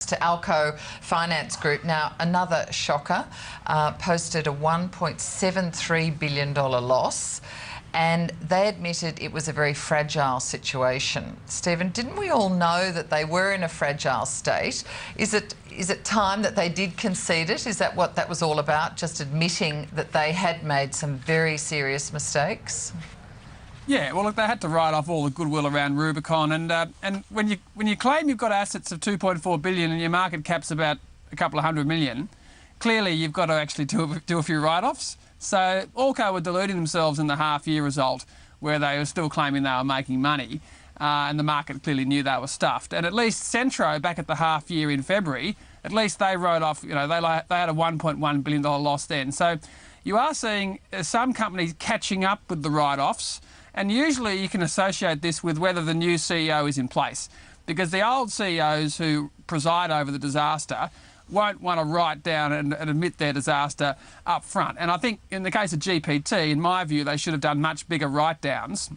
To Allco Finance Group. Now, another shocker, posted a $1.73 billion loss, and they admitted it was a very fragile situation. Stephen, didn't we all know that they were in a fragile state? Is it time that they did concede it? Is that what that was all about, just admitting that they had made some very serious mistakes? Yeah, well, look, they had to write off all the goodwill around Rubicon, and when you claim you've got assets of $2.4 billion and your market cap's about a couple of $100 million, clearly you've got to actually do a few write-offs. So Allco were deluding themselves in the half-year result, where they were still claiming they were making money, and the market clearly knew they were stuffed. And at least Centro, back at the half-year in February, at least they wrote off. You know, they had a $1.1 billion loss then. So you are seeing some companies catching up with the write-offs. And usually you can associate this with whether the new CEO is in place, because the old CEOs who preside over the disaster won't want to write down and admit their disaster up front. And I think in the case of GPT, in my view, they should have done much bigger write-downs.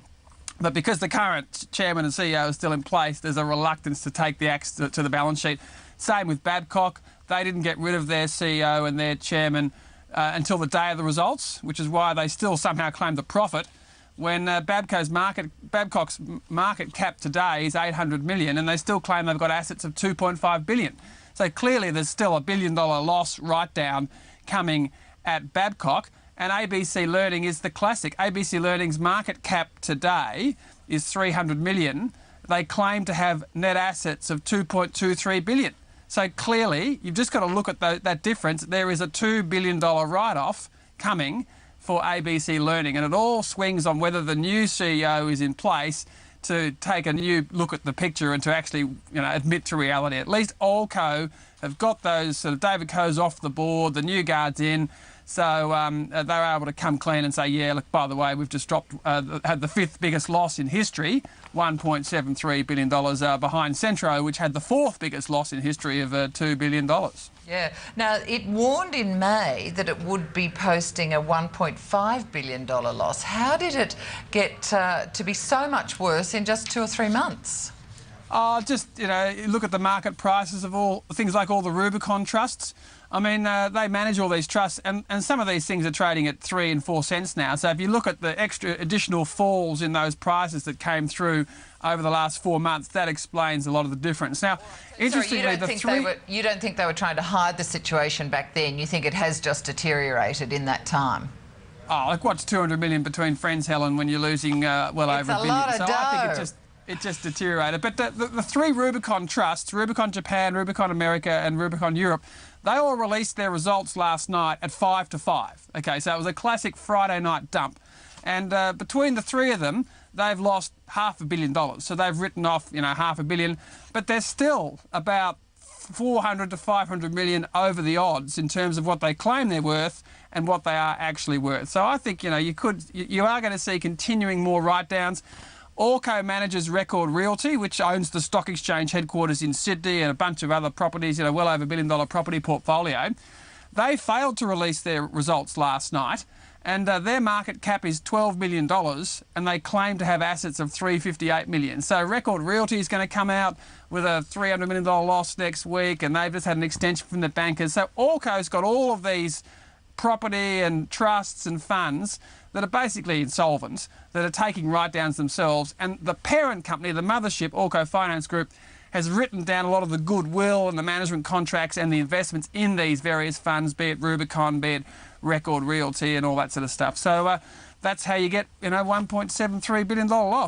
But because the current chairman and CEO is still in place, there's a reluctance to take the axe to the balance sheet. Same with Babcock. They didn't get rid of their CEO and their chairman until the day of the results, which is why they still somehow claimed the profit. When Babcock's market cap today is $800 million, and they still claim they've got assets of $2.5 billion. So clearly there's still a $1 billion loss write-down coming at Babcock. And ABC Learning is the classic. ABC Learning's market cap today is $300 million. They claim to have net assets of $2.23 billion. So clearly, you've just got to look at that difference. There is a $2 billion write-off coming for ABC Learning, and it all swings on whether the new CEO is in place to take a new look at the picture and to actually, admit to reality. At least Allco have got those sort of David Coe's off the board, the new guard's in, so they're able to come clean and say, yeah, look, by the way, we've just dropped, had the fifth biggest loss in history, $1.73 billion behind Centro, which had the fourth biggest loss in history of $2 billion. Yeah. Now, it warned in May that it would be posting a $1.5 billion loss. How did it get to be so much worse in just 2 or 3 months? Just, look at the market prices of all things like all the Rubicon trusts. I mean, they manage all these trusts, and some of these things are trading at 3 and 4 cents now. So if you look at the extra additional falls in those prices that came through over the last 4 months, that explains a lot of the difference. Now, interestingly, you don't think they were trying to hide the situation back then? You think it has just deteriorated in that time? Oh, like what's $200 million between friends, Helen, when you're losing well over $1 billion? So I think it just deteriorated. But the 3 Rubicon trusts, Rubicon Japan, Rubicon America and Rubicon Europe, they all released their results last night at 5 to 5. OK, so it was a classic Friday night dump. And between the 3 of them, they've lost $500 million. So they've written off, $500 million. But they're still about 400 to 500 million over the odds in terms of what they claim they're worth and what they are actually worth. So I think, you are going to see continuing more write-downs. Allco manages Record Realty, which owns the stock exchange headquarters in Sydney and a bunch of other properties, well over $1 billion property portfolio. They failed to release their results last night, and their market cap is $12 million, and they claim to have assets of $358 million. So Record Realty is going to come out with a $300 million loss next week, and they've just had an extension from the bankers. So Allco's got all of these property and trusts and funds that are basically insolvent, that are taking write-downs themselves, and the parent company, the mothership, Allco Finance Group, has written down a lot of the goodwill and the management contracts and the investments in these various funds, be it Rubicon, be it Record Realty and all that sort of stuff. So that's how you get, $1.73 billion loss.